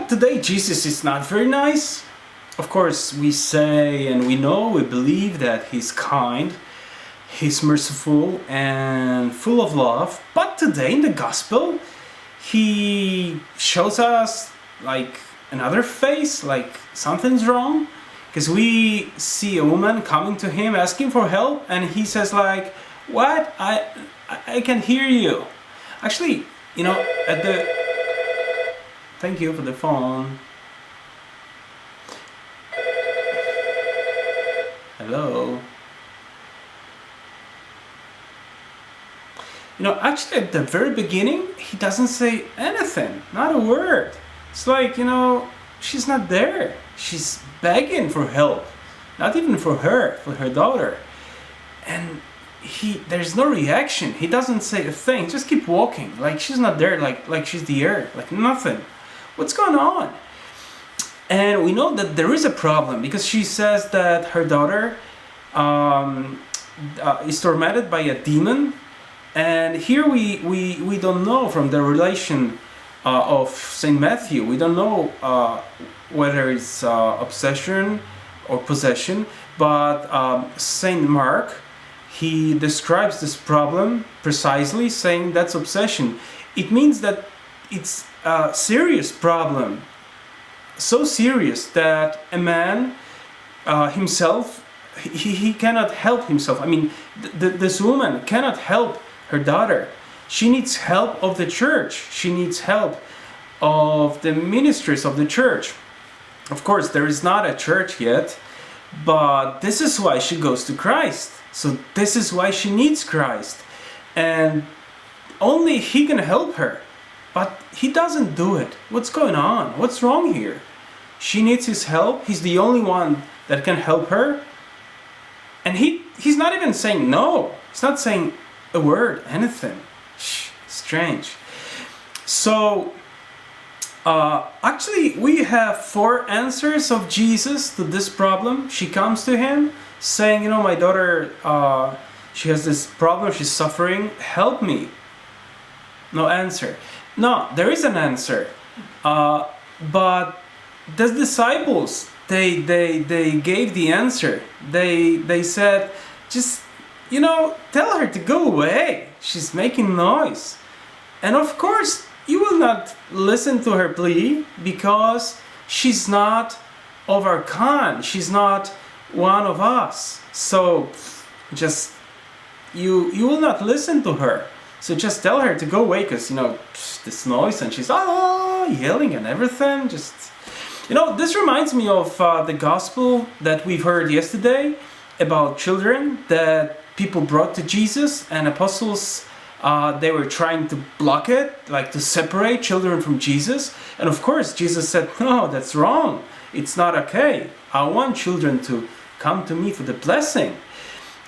today Jesus is not very nice. Of course, we say and we know, we believe that He's kind, He's merciful and full of love. But today in the Gospel, He shows us like another face, like something's wrong. Because we see a woman coming to Him asking for help, and He says like, what? I can hear you. Actually, at the... Thank you for the phone. Hello. Actually at the very beginning, He doesn't say anything, not a word. It's like, she's not there. She's begging for help, not even for her daughter. And there's no reaction. He doesn't say a thing, just keep walking, like she's not there, like she's the earth, like nothing. What's going on? And we know that there is a problem, because she says that her daughter is tormented by a demon. And here we don't know from the relation of Saint Matthew, we don't know whether it's obsession or possession, but Saint Mark, he describes this problem precisely, saying that's obsession. It means that it's a serious problem, so serious that a man himself, he cannot help himself. I mean, this woman cannot help her daughter. She needs help of the church. She needs help of the ministries of the church. Of course, there is not a church yet, but this is why she goes to Christ. So this is why she needs Christ. And only He can help her. But He doesn't do it. What's going on? What's wrong here? She needs His help. He's the only one that can help her. And he's not even saying no. He's not saying a word, anything. Strange. So, actually, we have 4 answers of Jesus to this problem. She comes to Him saying, my daughter, she has this problem, she's suffering, help me. No answer. No, there is an answer. But the disciples, they gave the answer. They said, just, tell her to go away. She's making noise. And of course, you will not listen to her plea, because she's not of our kind. She's not one of us. So just, you will not listen to her. So just tell her to go away, because, this noise, and she's yelling and everything. Just, this reminds me of the gospel that we've heard yesterday about children that people brought to Jesus, and apostles, they were trying to block it, like to separate children from Jesus. And of course, Jesus said, no, that's wrong. It's not okay. I want children to come to me for the blessing.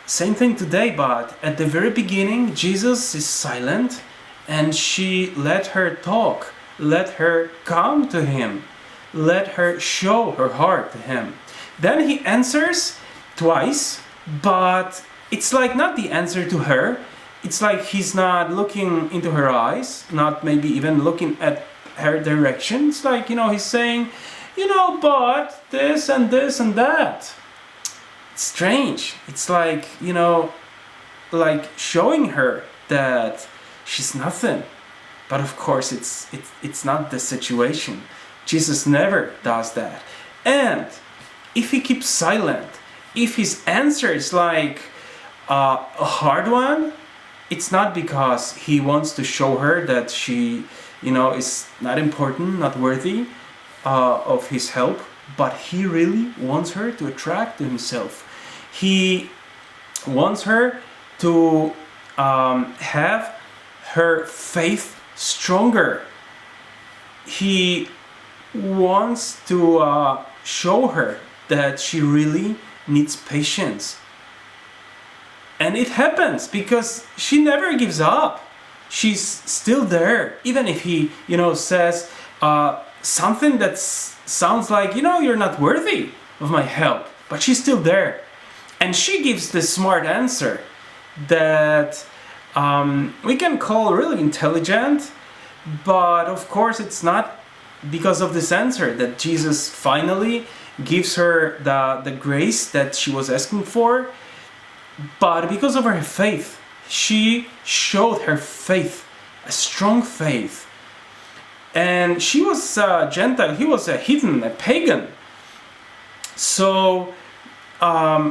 Same thing today, but at the very beginning, Jesus is silent, and she let her talk, let her come to Him, let her show her heart to Him. Then He answers twice, but it's like not the answer to her. It's like He's not looking into her eyes, not maybe even looking at her direction. It's like, He's saying, but this and this and that. Strange. It's like, like showing her that she's nothing. But of course, it's not the situation. Jesus never does that. And if He keeps silent, if His answer is like a hard one, it's not because He wants to show her that she, is not important, not worthy of His help, but He really wants her to attract to Himself. He wants her to have her faith stronger. He wants to show her that she really needs patience. And it happens because she never gives up. She's still there, even if He, says something that sounds like, you're not worthy of my help, but she's still there. And she gives the smart answer that we can call really intelligent, but of course it's not because of this answer that Jesus finally gives her the grace that she was asking for, but because of her faith. She showed her faith, a strong faith. And she was a Gentile, he was a heathen, a pagan. So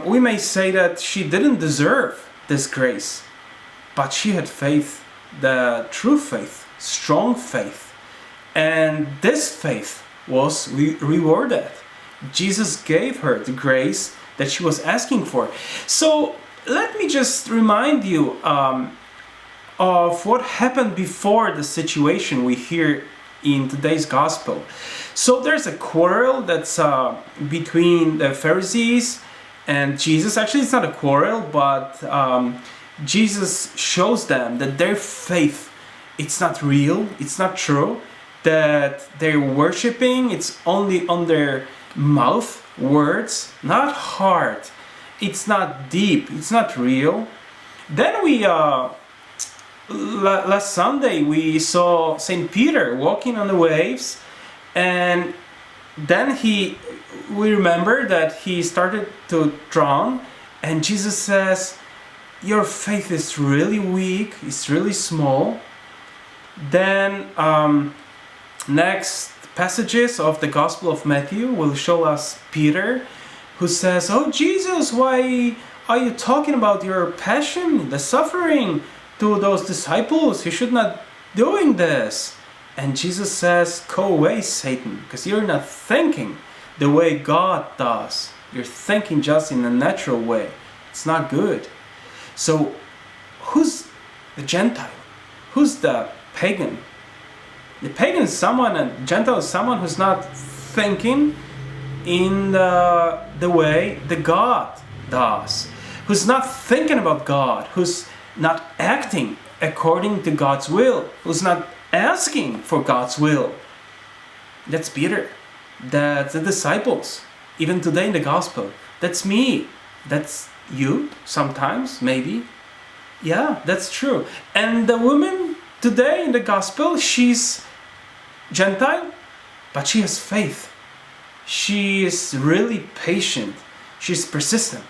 we may say that she didn't deserve this grace, but she had faith, the true faith, strong faith. And this faith was rewarded. Jesus gave her the grace that she was asking for. So let me just remind you of what happened before the situation we hear in today's gospel. So there's a quarrel that's between the Pharisees and Jesus. Actually, it's not a quarrel, but Jesus shows them that their faith, it's not real, it's not true, that they're worshiping, it's only on their mouth, words, not heart. It's not deep, it's not real. Then we last Sunday we saw Saint Peter walking on the waves, and then we remember that he started to drown, and Jesus says, your faith is really weak, it's really small. Then next passages of the Gospel of Matthew will show us Peter, who says, oh Jesus, why are you talking about your passion, the suffering to those disciples? You should not doing this. And Jesus says, go away, Satan, because you're not thinking the way God does. You're thinking just in a natural way. It's not good. So who's the Gentile? Who's the pagan? The pagan is someone, and Gentile is someone who's not thinking in the way the God does, who's not thinking about God, who's not acting according to God's will, who's not asking for God's will. That's Peter. That's the disciples. Even today in the gospel. That's me. That's you sometimes, maybe. Yeah, that's true. And the woman today in the gospel, she's Gentile, but she has faith. She is really patient. She's persistent.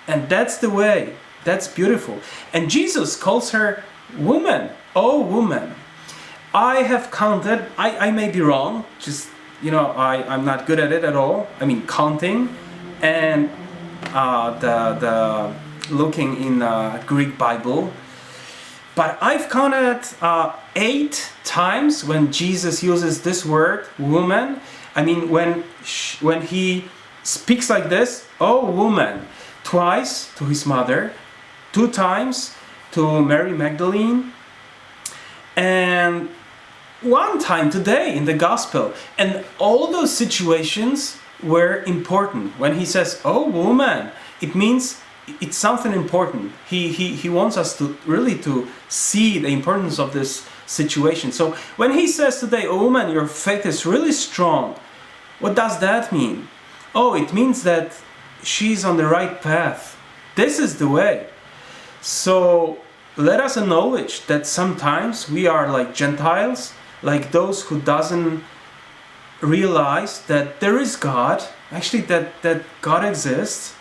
And that's the way. That's beautiful. And Jesus calls her woman. Oh, woman. I have counted, I may be wrong, just, I'm not good at it at all. I mean, counting and the looking in Greek Bible. But I've counted 8 times when Jesus uses this word, woman. I mean, when he speaks like this, oh, woman, twice to his mother, 2 times to Mary Magdalene, and 1 time today in the gospel. And all those situations were important. When he says, oh, woman, it means it's something important. He wants us to really to see the importance of this situation. So when he says today, oh, woman, your faith is really strong, what does that mean? Oh, it means that she's on the right path. This is the way. So let us acknowledge that sometimes we are like Gentiles, like those who doesn't realize that there is God, actually that God exists.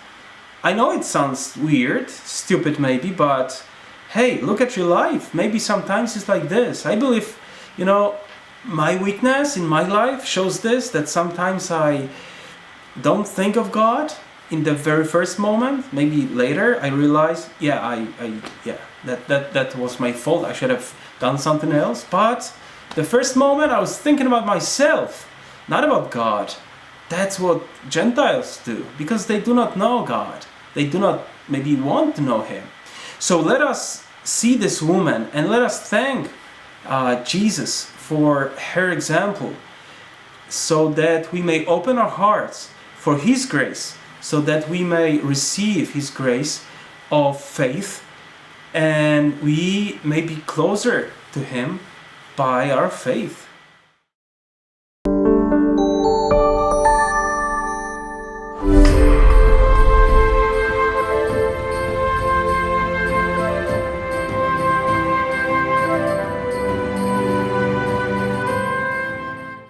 I know it sounds weird, stupid maybe, but hey, look at your life. Maybe sometimes it's like this. I believe, my weakness in my life shows this, that sometimes I don't think of God in the very first moment. Maybe later I realize, that was my fault. I should have done something else. But the first moment I was thinking about myself, not about God. That's what Gentiles do, because they do not know God. They do not maybe want to know Him. So let us see this woman and let us thank Jesus for her example, so that we may open our hearts for His grace, so that we may receive His grace of faith, and we may be closer to Him by our faith.